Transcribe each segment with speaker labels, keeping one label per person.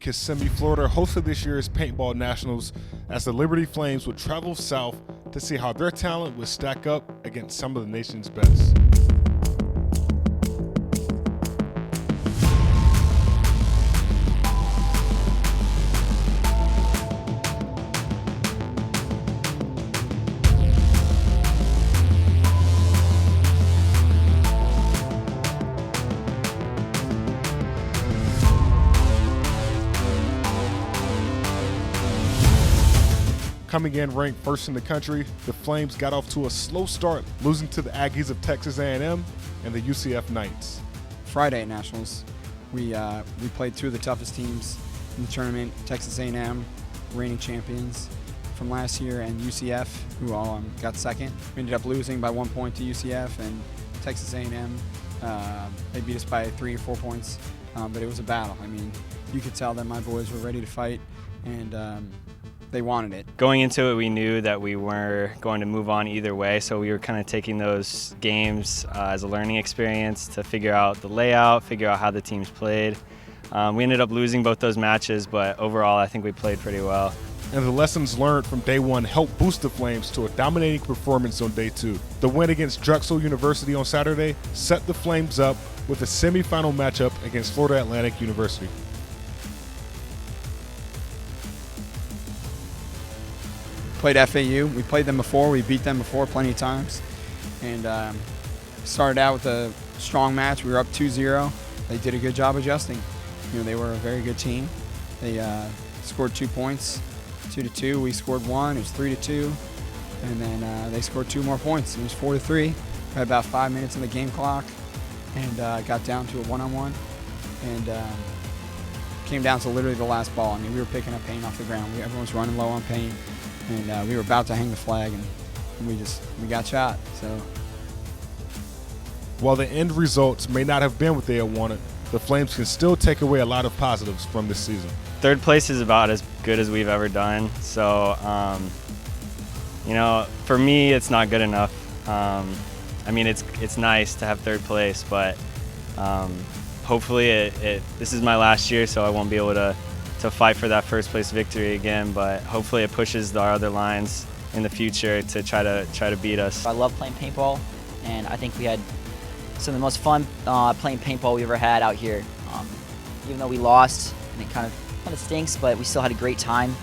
Speaker 1: Kissimmee, Florida hosted this year's Paintball Nationals as the Liberty Flames would travel south to see how their talent would stack up against some of the nation's best. Coming in ranked first in the country, the Flames got off to a slow start, losing to the Aggies of Texas A&M and the UCF Knights.
Speaker 2: Friday at Nationals, we played two of the toughest teams in the tournament, Texas A&M, reigning champions from last year, and UCF, who all got second. We ended up losing by 1 point to UCF, and Texas A&M, they beat us by 3 or 4 points, but it was a battle. I mean, you could tell that my boys were ready to fight, and they wanted it.
Speaker 3: Going into it, we knew that we were going to move on either way, so we were kind of taking those games as a learning experience to figure out the layout, figure out how the teams played. We ended up losing both those matches, but overall I think we played pretty well.
Speaker 1: And the lessons learned from day one helped boost the Flames to a dominating performance on day two. The win against Drexel University on Saturday set the Flames up with a semifinal matchup against Florida Atlantic University.
Speaker 2: Played FAU. We played them before. We beat them before plenty of times. And started out with a strong match. We were up 2-0. They did a good job adjusting. You know, they were a very good team. They scored 2 points, 2-2. We scored 1. It was 3-2. And then they scored 2 more points. It was 4-3. We had about 5 minutes on the game clock, and got down to a one-on-one. And came down to literally the last ball. I mean, we were picking up paint off the ground. Everyone was running low on paint. And we were about to hang the flag, and we got shot. So,
Speaker 1: while the end results may not have been what they had wanted, the Flames can still take away a lot of positives from this season.
Speaker 3: Third place is about as good as we've ever done. So, you know, for me, it's not good enough. I mean, it's nice to have third place, but hopefully this is my last year, so I won't be able to fight for that first place victory again, but hopefully it pushes our other lines in the future to try to beat us.
Speaker 4: I love playing paintball, and I think we had some of the most fun playing paintball we ever had out here. Even though we lost, and it kind of stinks, but we still had a great time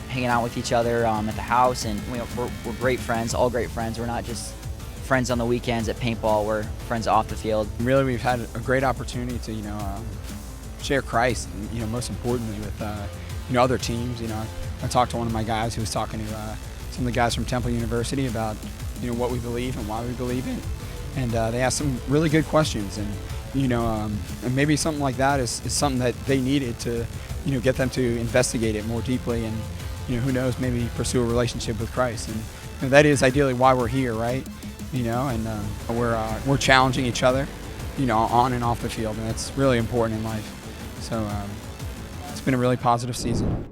Speaker 4: hanging out with each other at the house, and we're great friends, all great friends. We're not just friends on the weekends at paintball, we're friends off the field.
Speaker 2: Really, we've had a great opportunity to, share Christ, and, most importantly with other teams. I talked to one of my guys who was talking to some of the guys from Temple University about what we believe and why we believe it, and they asked some really good questions, and and maybe something like that is something that they needed to get them to investigate it more deeply, and who knows, maybe pursue a relationship with Christ, and that is ideally why we're here, right? And we're challenging each other, on and off the field, and that's really important in life. So it's been a really positive season.